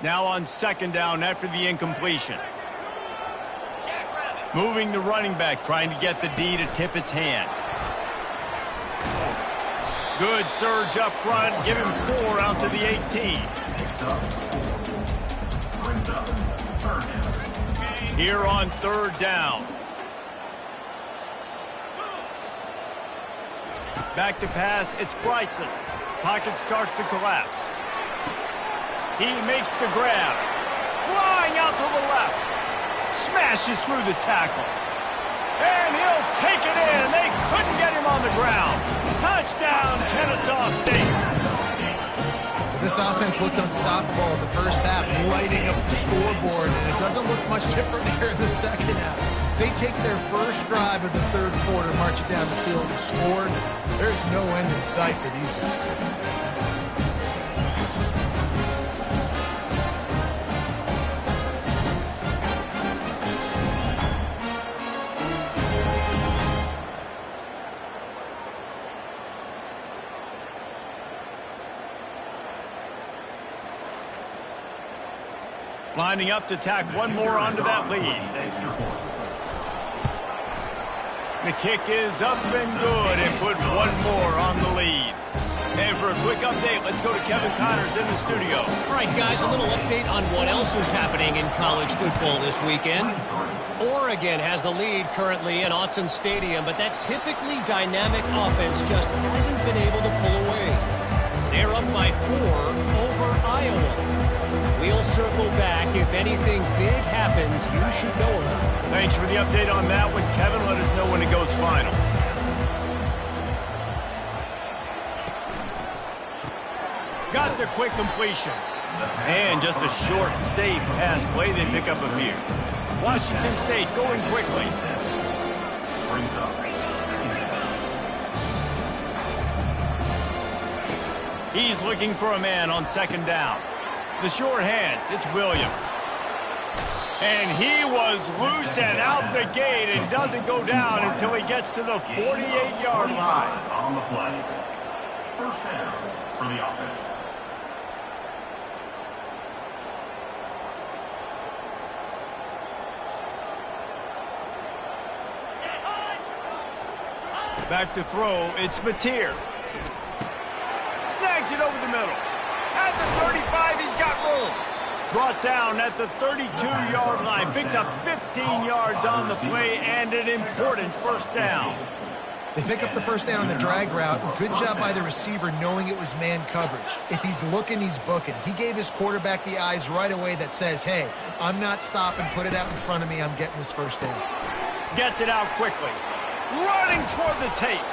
Now on 2nd down after the incompletion. Moving the running back, trying to get the D to tip its hand. Good surge up front. Give him 4 out to the 18. Here on 3rd down. Back to pass, it's Bryson. Pocket starts to collapse. He makes the grab. Flying out to the left. Smashes through the tackle. And he'll take it in. They couldn't get him on the ground. Touchdown, Kennesaw State. This offense looked unstoppable in the first half, lighting up the scoreboard, and it doesn't look much different here in the 2nd half. They take their first drive of the 3rd quarter, march it down the field, and scored. There's no end in sight for these guys. Lining up to tack one more onto that lead. The kick is up and good and put one more on the lead. And for a quick update, let's go to Kevin Connors in the studio. All right, guys, a little update on what else is happening in college football this weekend. Oregon has the lead currently in Autzen Stadium, but that typically dynamic offense just hasn't been able to pull away. They're up by 4 over Iowa. We'll circle back. If anything big happens, you should know about it. Thanks for the update on that one, Kevin. Let us know when it goes final. Got the quick completion. And just a short, safe pass play. They pick up a few. Washington State going quickly. He's looking for a man on second down. The short hands, it's Williams. And he was loose and out the gate and doesn't go down until he gets to the 48-yard line. On the play. First down for the offense. Back to throw, it's Mateer. Snags it over the middle. At the 35, he's got room. Brought down at the 32-yard line. Picks up 15 yards on the play and an important first down. They pick up the first down on the drag route. Good job by the receiver knowing it was man coverage. If he's looking, he's booking. He gave his quarterback the eyes right away that says, hey, I'm not stopping. Put it out in front of me. I'm getting this first down. Gets it out quickly. Running toward the tape.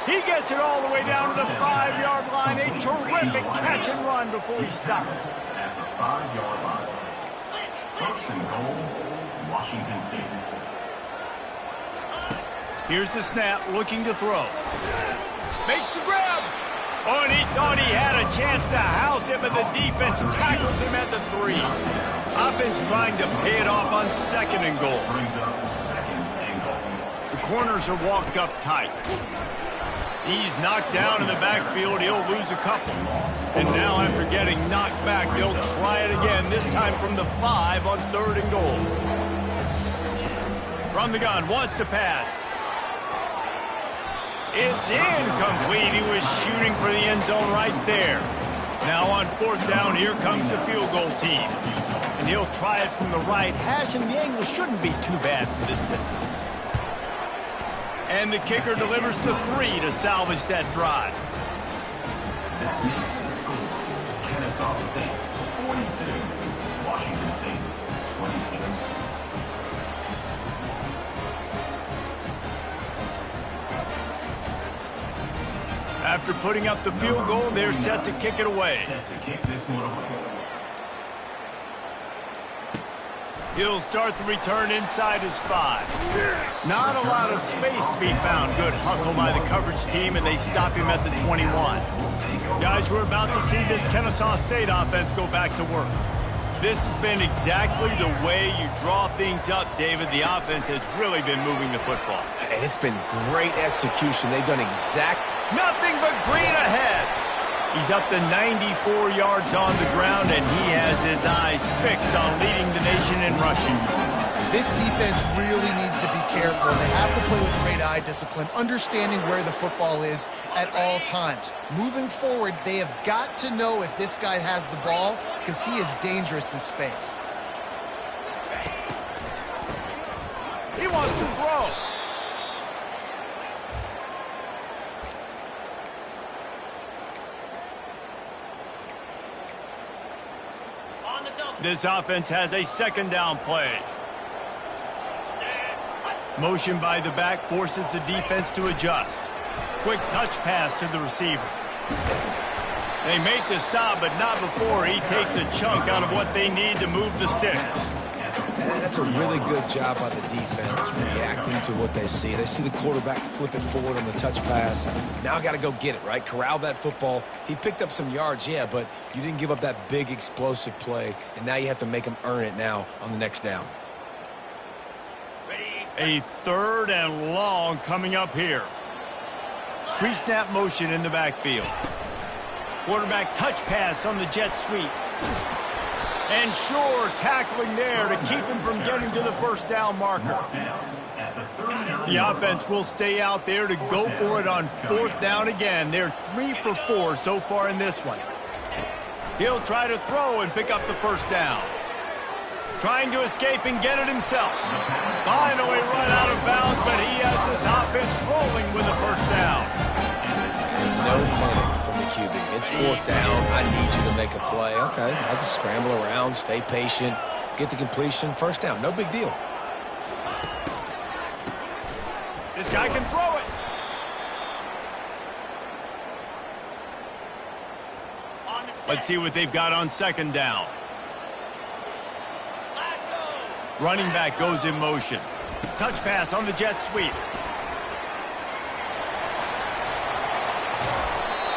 He gets it all the way down to the 5-yard line. A terrific catch and run before he stopped. At the 5-yard line. First and goal, Washington State. Here's the snap, looking to throw. Makes the grab. Oh, and he thought he had a chance to house him, but the defense tackles him at the 3. Offense trying to pay it off on second and goal. Brings up second and goal. The corners are walked up tight. He's knocked down in the backfield. He'll lose a couple. And now after getting knocked back, they'll try it again, this time from the 5 on third and goal. From the gun, wants to pass. It's incomplete. He was shooting for the end zone right there. Now on fourth down, here comes the field goal team. And he'll try it from the right hash, and the angle shouldn't be too bad from this distance. And the kicker delivers the 3 to salvage that drive. That makes the score. Kennesaw State 42, Washington State 26. After putting up the field goal, they're set to kick it away. Set to kick this one away. He'll start the return inside his 5. Not a lot of space to be found. Good hustle by the coverage team, and they stop him at the 21. Guys, we're about to see this Kennesaw State offense go back to work. This has been exactly the way you draw things up, David. The offense has really been moving the football. And it's been great execution. They've done Nothing but green ahead. He's up to 94 yards on the ground, and he has his eyes fixed on leading the nation in rushing. This defense really needs to be careful. They have to play with great eye discipline, understanding where the football is at all times. Moving forward, they have got to know if this guy has the ball, because he is dangerous in space. He wants to throw. This offense has a second down play. Motion by the back forces the defense to adjust. Quick touch pass to the receiver. They make the stop, but not before he takes a chunk out of what they need to move the sticks. That's a really good job by the defense, reacting to what they see. They see the quarterback flip it forward on the touch pass. Now I got to go get it, right? Corral that football. He picked up some yards, yeah, but you didn't give up that big explosive play, and now you have to make him earn it now on the next down. A third and long coming up here. Pre-snap motion in the backfield. Quarterback touch pass on the jet sweep. And sure, tackling there to keep him from getting to the first down marker. The offense will stay out there to go for it on fourth down again. They're 3 for 4 so far in this one. He'll try to throw and pick up the first down. Trying to escape and get it himself. Finally run out of bounds, but he has this offense rolling with a first down. No panic from the QB. It's fourth down. I need you to make a play. Okay, I'll just scramble around, stay patient, get the completion, first down. No big deal. This guy can throw it. Let's see what they've got on second down. Running back goes in motion. Touch pass on the jet sweep.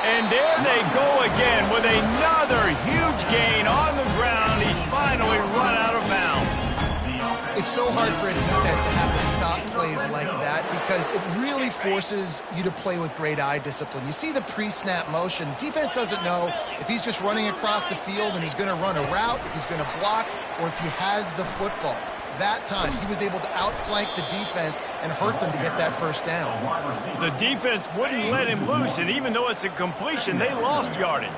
And there they go again with another huge gain on the ground. He's finally run out of bounds. It's so hard for a defense to have to stop plays like that because it really forces you to play with great eye discipline. You see the pre-snap motion. Defense doesn't know if he's just running across the field and he's going to run a route, if he's going to block, or if he has the football. That time, he was able to outflank the defense and hurt them to get that first down. The defense wouldn't let him loose, and even though it's a completion, they lost yardage.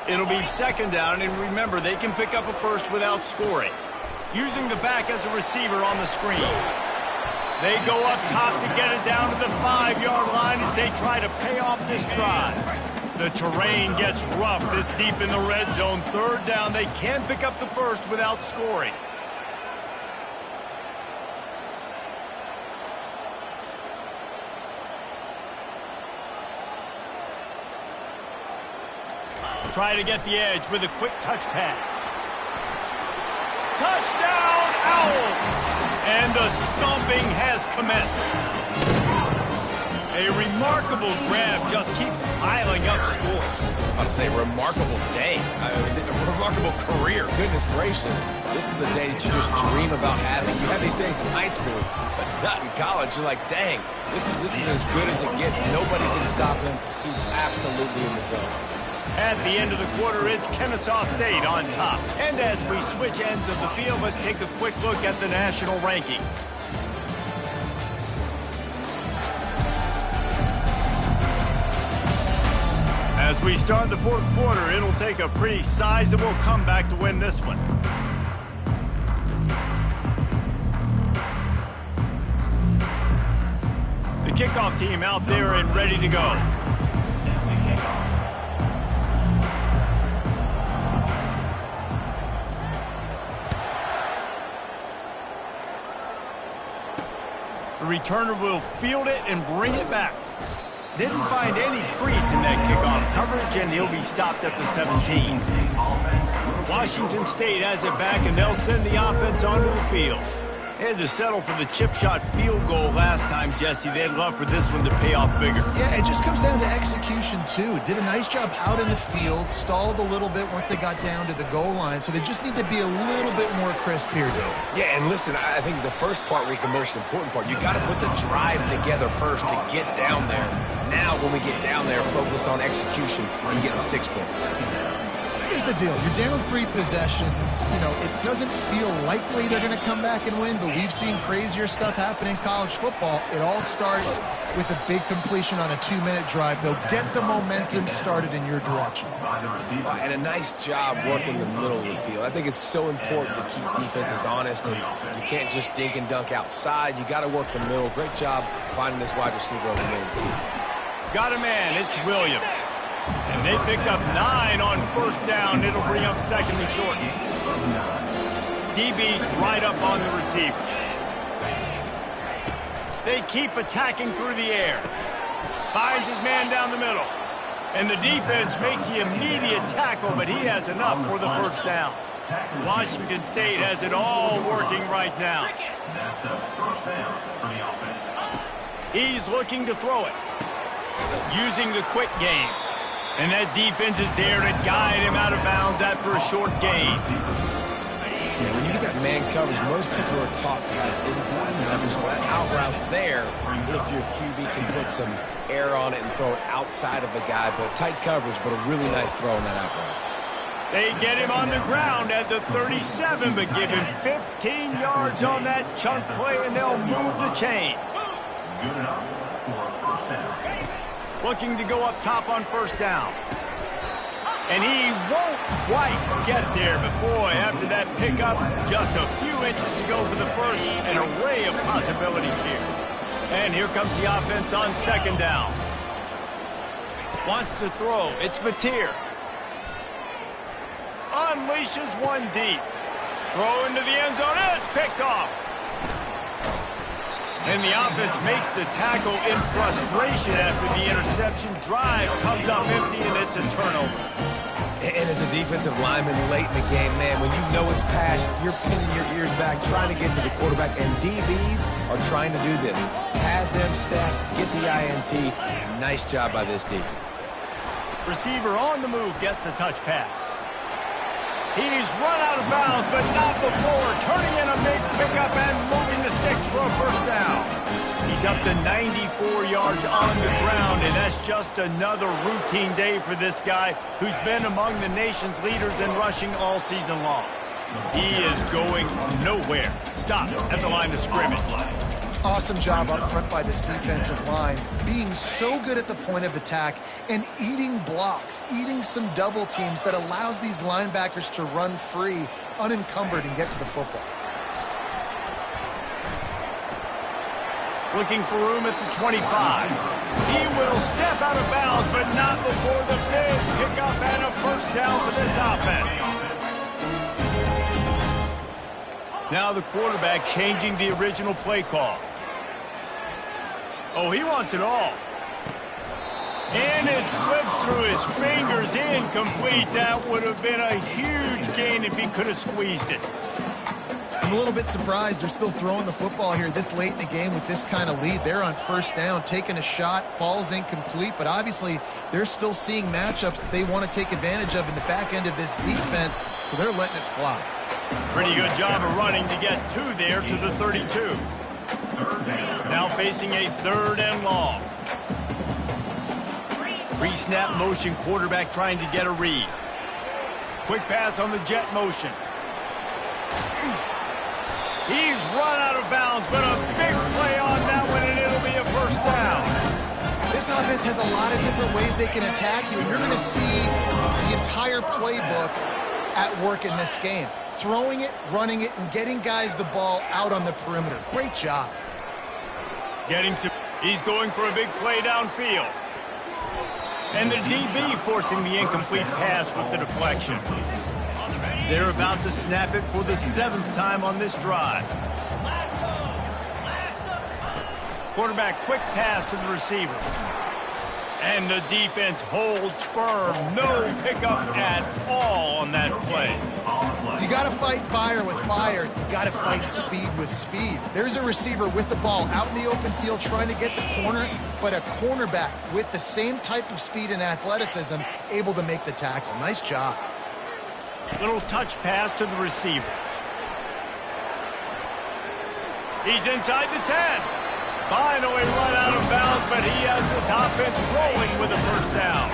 It'll be second down, and remember, they can pick up a first without scoring. Using the back as a receiver on the screen. They go up top to get it down to the 5-yard line as they try to pay off this drive. The terrain gets rough this deep in the red zone. Third down, they can pick up the first without scoring. Try to get the edge with a quick touch pass. Touchdown, Owls! And the stomping has commenced. A remarkable grab just keeps piling up scores. I'd say remarkable day. A remarkable career. Goodness gracious. This is the day that you just dream about having. You have these days in high school, but not in college. You're like, dang, this is as good as it gets. Nobody can stop him. He's absolutely in the zone. At the end of the quarter, it's Kennesaw State on top. And as we switch ends of the field, let's take a quick look at the national rankings. As we start the fourth quarter, it'll take a pretty sizable comeback to win this one. The kickoff team out there and ready to go. The returner will field it and bring it back. Didn't find any crease in that kickoff coverage, and he'll be stopped at the 17. Washington State has it back, and they'll send the offense onto the field. They had to settle for the chip shot field goal last time, Jesse. They'd love for this one to pay off bigger. Yeah, it just comes down to execution, too. Did a nice job out in the field, stalled a little bit once they got down to the goal line, so they just need to be a little bit more crisp here, though. Yeah, and listen, I think the first part was the most important part. You got to put the drive together first to get down there. Now, when we get down there, focus on execution and getting 6 points. Here's the deal. You're down 3 possessions. You know, it doesn't feel likely they're going to come back and win, but we've seen crazier stuff happen in college football. It all starts with a big completion on a 2-minute drive. They'll get the momentum started in your direction. And a nice job working the middle of the field. I think it's so important to keep defenses honest, and you can't just dink and dunk outside. You got to work the middle. Great job finding this wide receiver over the middle of the field. Got a man. It's Williams. And they picked up 9 on first down. It'll bring up second and short. DB's right up on the receiver. They keep attacking through the air. Finds his man down the middle. And the defense makes the immediate tackle, but he has enough for the first down. Washington State has it all working right now. That's a first down for the offense. He's looking to throw it. Using the quick game. And that defense is there to guide him out of bounds after a short gain. Yeah, when you get that man coverage, most people are taught to have inside leverage. So that out route's there if your QB can put some air on it and throw it outside of the guy. But tight coverage, but a really nice throw in that out route. They get him on the ground at the 37, but give him 15 yards on that chunk play, and they'll move the chains. Good enough for a first down. Looking to go up top on first down. And he won't quite get there, but boy, after that pickup, just a few inches to go for the first. An array of possibilities here. And here comes the offense on second down. Wants to throw. It's Mateer. Unleashes one deep. Throw into the end zone. It's picked off. And the offense makes the tackle in frustration after the interception. Drive comes up empty, and it's a turnover. And as a defensive lineman late in the game, man, when you know it's pass, you're pinning your ears back, trying to get to the quarterback, and DBs are trying to do this. Pad them stats, get the INT. Nice job by this defense. Receiver on the move gets the touch pass. He's run out of bounds, but not before. Turning in a big pickup and moving the sticks for a first down. He's up to 94 yards on the ground, and that's just another routine day for this guy who's been among the nation's leaders in rushing all season long. He is going nowhere. Stop at the line of scrimmage. Awesome job up front by this defensive line, being so good at the point of attack and eating blocks, eating some double teams that allows these linebackers to run free, unencumbered, and get to the football. Looking for room at the 25. He will step out of bounds, but not before the big pickup and a first down for this offense. Now the quarterback changing the original play call. Oh, he wants it all. And it slips through his fingers, incomplete. That would have been a huge gain if he could have squeezed it. I'm a little bit surprised they're still throwing the football here this late in the game with this kind of lead. They're on first down, taking a shot, falls incomplete, but obviously they're still seeing matchups that they want to take advantage of in the back end of this defense, so they're letting it fly. Pretty good job of running to get two there to the 32. Now facing a third and long. Pre-snap motion, quarterback trying to get a read. Quick pass on the jet motion. He's run out of bounds, but a big play on that one, and it'll be a first down. This offense has a lot of different ways they can attack you, and you're going to see the entire playbook at work in this game. Throwing it, running it, and getting guys the ball out on the perimeter. Great job. He's going for a big play downfield. And the DB forcing the incomplete pass with the deflection. They're about to snap it for the 7th time on this drive. Quarterback quick pass to the receiver. And the defense holds firm. No pickup at all on that play. You got to fight fire with fire. You got to fight speed with speed. There's a receiver with the ball out in the open field trying to get the corner, but a cornerback with the same type of speed and athleticism able to make the tackle. Nice job. Little touch pass to the receiver. He's inside the 10. Finally run out of bounds, but he has this offense rolling with a first down.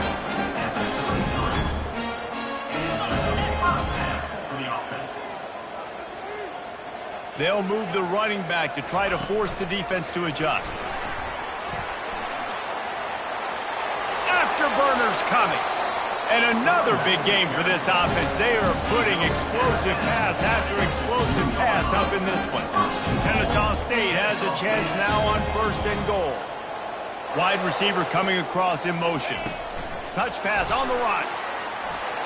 They'll move the running back to try to force the defense to adjust. Afterburners coming. And another big game for this offense. They are putting explosive pass after explosive pass up in this one. Kennesaw State has a chance now on first and goal. Wide receiver coming across in motion. Touch pass on the run.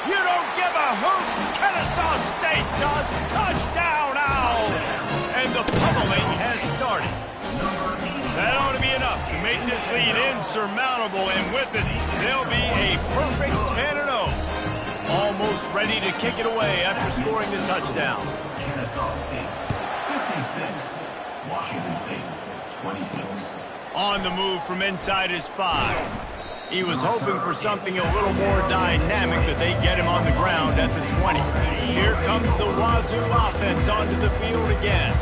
You don't give a hoot. Kennesaw State does. Touchdown, Owls. And the pummeling has started. That ought to be enough to make this lead insurmountable, and with it, they'll be a perfect 10-0. Almost ready to kick it away after scoring the touchdown. Kennesaw State, 56. Washington State, 26. On the move from inside his 5. He was hoping for something a little more dynamic, but they get him on the ground at the 20. Here comes the Wazoo offense onto the field again.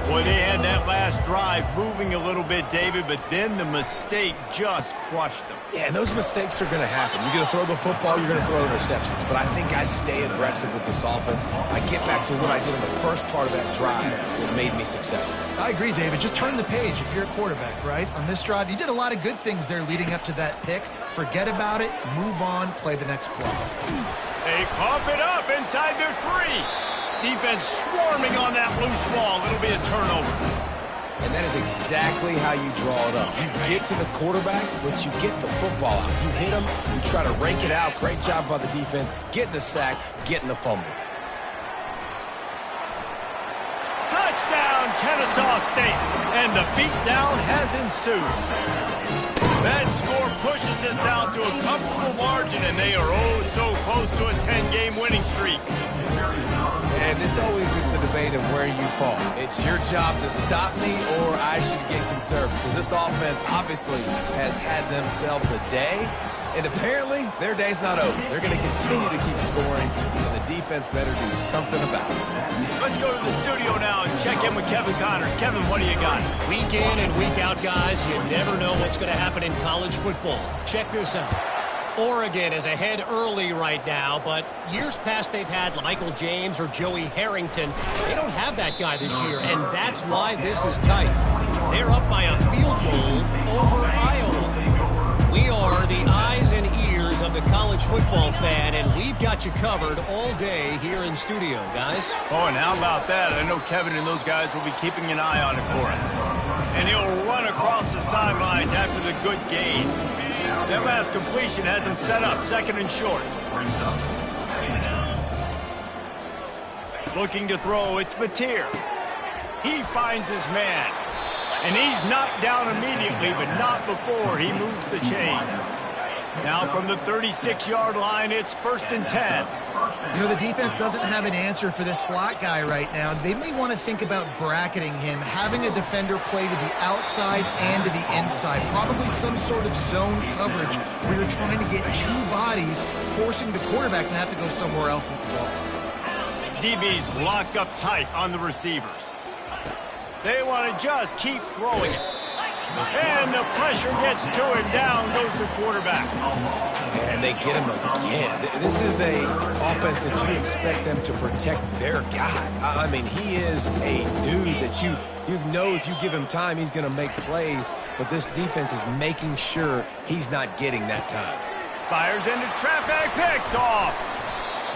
Well, they had that last drive moving a little bit, David, but then the mistake just crushed them. Yeah, and those mistakes are going to happen. You're going to throw the football, you're going to throw interceptions. But I think I stay aggressive with this offense. I get back to what I did in the first part of that drive that made me successful. I agree, David. Just turn the page if you're a quarterback, right? On this drive, you did a lot of good things there leading up to that pick. Forget about it, move on, play the next play. They cough it up inside their 3. Defense swarming on that loose ball. It'll be a turnover. And that is exactly how you draw it up. You get to the quarterback, but you get the football out. You hit him, you try to rake it out. Great job by the defense. Getting the sack, getting the fumble. Touchdown, Kennesaw State. And the beatdown has ensued. That score pushes us out to a comfortable margin, and they are oh so close to a 10-game winning streak. And this always is the debate of where you fall. It's your job to stop me, or I should get conservative. Because this offense obviously has had themselves a day, and apparently their day's not over. They're going to continue to keep scoring, and the defense better do something about it. Let's go to the studio now and check in with Kevin Connors. Kevin, what do you got? Week in and week out, guys, you never know what's going to happen in college football. Check this out. Oregon is ahead early right now, but years past they've had Michael James or Joey Harrington. They don't have that guy this year, and that's why this is tight. They're up by a field goal over Iowa. We are the eyes and ears of the college football fan, and we've got you covered all day here in studio, guys. Oh, and how about that? I know Kevin and those guys will be keeping an eye on it for us. And he'll run across the sidelines after the good gain. That last completion has him set up, 2nd and short. Looking to throw, it's Mateer. He finds his man. And he's knocked down immediately, but not before he moves the chains. Now from the 36-yard line, it's 1st and 10. You know, the defense doesn't have an answer for this slot guy right now. They may want to think about bracketing him, having a defender play to the outside and to the inside. Probably some sort of zone coverage where you're trying to get 2 bodies, forcing the quarterback to have to go somewhere else with the ball. DB's locked up tight on the receivers. They want to just keep throwing it. And the pressure gets to him. Down goes the quarterback. And they get him again. This is a offense that you expect them to protect their guy. I mean, he is a dude that you know if you give him time, he's going to make plays. But this defense is making sure he's not getting that time. Fires into traffic, picked off.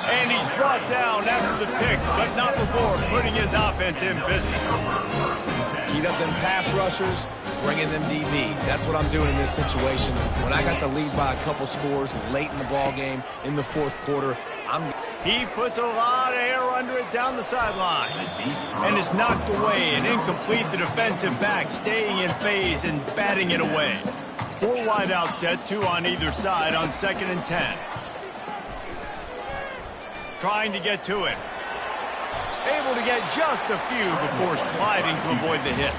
And he's brought down after the pick, but not before putting his offense in business. Heat up them pass rushers, bringing them DBs. That's what I'm doing in this situation. When I got the lead by a couple scores late in the ball game, in the 4th quarter, He puts a lot of air under it down the sideline. And is knocked away and incomplete. The defensive back staying in phase and batting it away. 4 wide out set, 2 on either side on 2nd and 10. Trying to get to it. Able to get just a few before sliding to avoid the hits.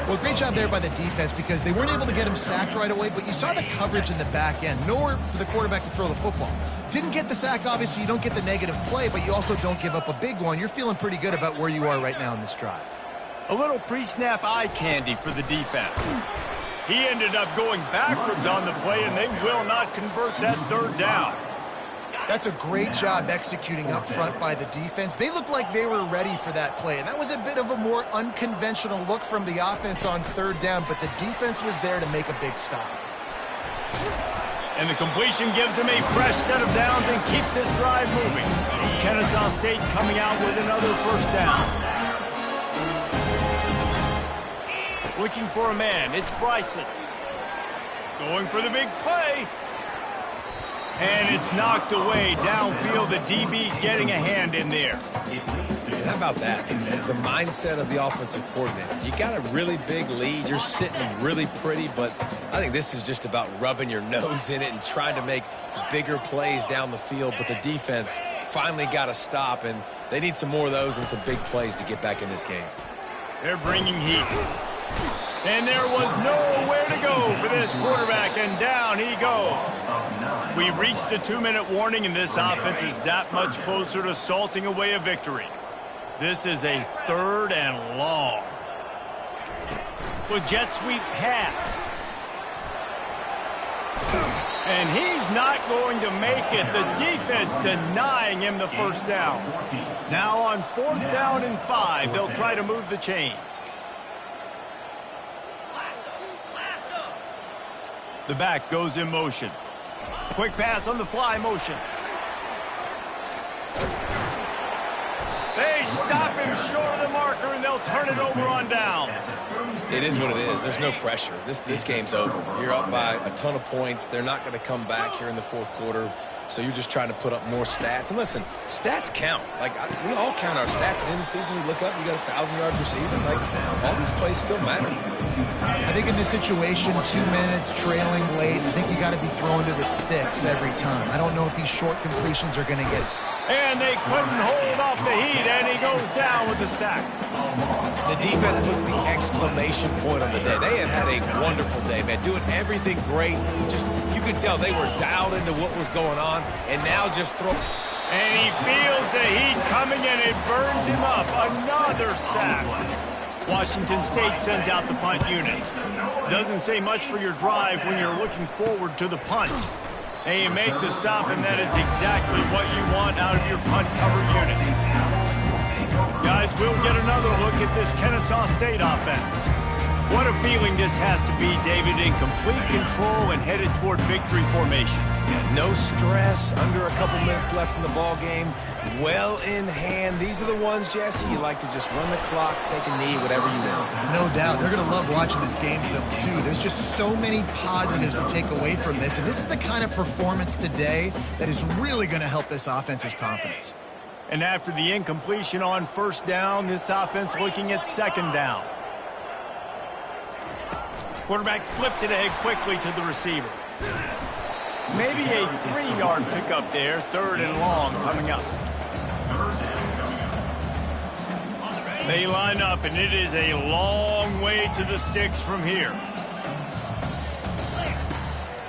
Well, great job there by the defense because they weren't able to get him sacked right away, but you saw the coverage in the back end. Nowhere for the quarterback to throw the football. Didn't get the sack, obviously. You don't get the negative play, but you also don't give up a big one. You're feeling pretty good about where you are right now in this drive. A little pre-snap eye candy for the defense. He ended up going backwards on the play, and they will not convert that 3rd down. That's a great job executing up front by the defense. They looked like they were ready for that play, and that was a bit of a more unconventional look from the offense on 3rd down, but the defense was there to make a big stop. And the completion gives him a fresh set of downs and keeps this drive moving. Kennesaw State coming out with another 1st down. Looking for a man, it's Bryson. Going for the big play. And it's knocked away downfield. The DB getting a hand in there. And how about that? The mindset of the offensive coordinator. You got a really big lead. You're sitting really pretty, but I think this is just about rubbing your nose in it and trying to make bigger plays down the field. But the defense finally got a stop, and they need some more of those and some big plays to get back in this game. They're bringing heat. And there was nowhere to go for this quarterback, and down he goes. We've reached the 2-minute warning, and this offense is that much closer to salting away a victory. This is a 3rd and long. With jet sweep pass. And he's not going to make it. The defense denying him the first down. Now on 4th down and 5, they'll try to move the chains. The back goes in motion. Quick pass on the fly motion. They stop him short of the marker, and they'll turn it over on downs. It is what it is. There's no pressure. This game's over. You're up by a ton of points. They're not going to come back here in the 4th quarter, so you're just trying to put up more stats. And listen, stats count. Like, we all count our stats. At the end of the season, we look up, you got 1,000 yards receiving. Like, all these plays still matter. I think in this situation, 2 minutes, trailing late, I think you got to be throwing to the sticks every time. I don't know if these short completions are going to get it. And they couldn't hold off the heat, and he goes down with the sack. The defense puts the exclamation point on the day. They had a wonderful day, man, doing everything great. Just, you could tell they were dialed into what was going on, and now just throw. And he feels the heat coming, and it burns him up. Another sack. Washington State sends out the punt unit. Doesn't say much for your drive when you're looking forward to the punt. And you make the stop, and that is exactly what you want out of your punt cover unit. Guys, we'll get another look at this Kennesaw State offense. What a feeling this has to be, David, in complete control and headed toward victory formation. Yeah, no stress, under a couple minutes left in the ball game. Well in hand. These are the ones, Jesse, you like to just run the clock, take a knee, whatever you want. No doubt. They're going to love watching this game film, too. There's just so many positives to take away from this. And this is the kind of performance today that is really going to help this offense's confidence. And after the incompletion on 1st down, this offense looking at 2nd down. Quarterback flips it ahead quickly to the receiver. Maybe a 3-yard pickup there. 3rd and long coming up. They line up, and it is a long way to the sticks from here.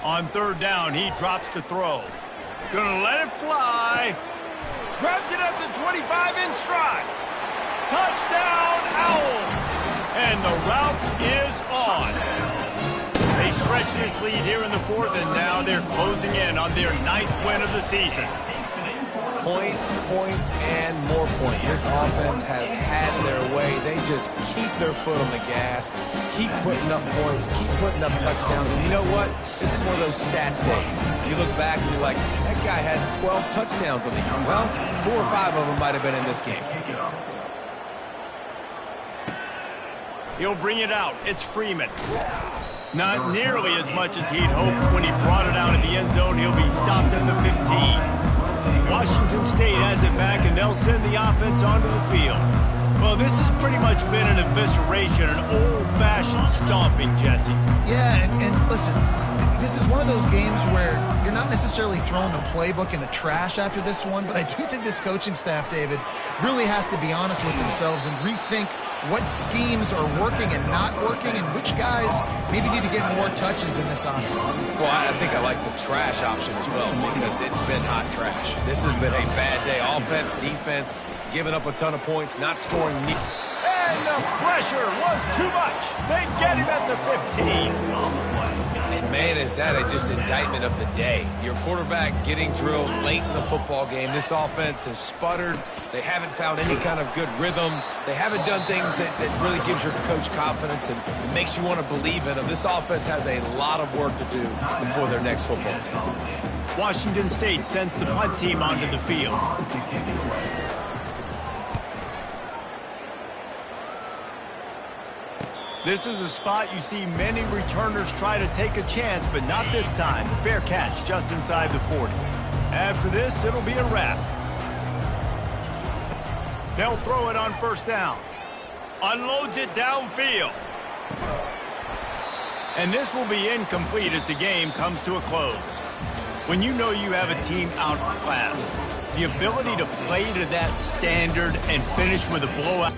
On 3rd down, he drops to throw. Gonna let it fly. Grabs it at the 25 in stride. Touchdown, Owls. And the route is on. They stretch this lead here in the 4th, and now they're closing in on their 9th win of the season. Points, points, and more points. This offense has had their way. They just keep their foot on the gas, keep putting up points, keep putting up touchdowns. And you know what? This is one of those stats days. You look back and you're like, that guy had 12 touchdowns on the year. Well, 4 or 5 of them might have been in this game. He'll bring it out. It's Freeman. Not nearly as much as he'd hoped when he brought it out in the end zone. He'll be stopped at the 15. Washington State has it back, and they'll send the offense onto the field. Well, this has pretty much been an evisceration, an old-fashioned stomping, Jesse. Yeah, and listen, this is one of those games where you're not necessarily throwing the playbook in the trash after this one, but I do think this coaching staff, David, really has to be honest with themselves and rethink what schemes are working and not working, and which guys maybe need to get more touches in this offense. Well, I think I like the trash option as well, because it's been hot trash. This has been a bad day. Offense, defense, giving up a ton of points, not scoring. And the pressure was too much. They get him at the 15. And man, is that just indictment of the day. Your quarterback getting drilled late in the football game. This offense has sputtered. They haven't found any kind of good rhythm. They haven't done things that really gives your coach confidence and makes you want to believe in them. This offense has a lot of work to do before their next football game. Washington State sends the punt team onto the field. This is a spot you see many returners try to take a chance, but not this time. Fair catch just inside the 40. After this, it'll be a wrap. They'll throw it on 1st down. Unloads it downfield. And this will be incomplete as the game comes to a close. When you know you have a team outclassed, the ability to play to that standard and finish with a blowout.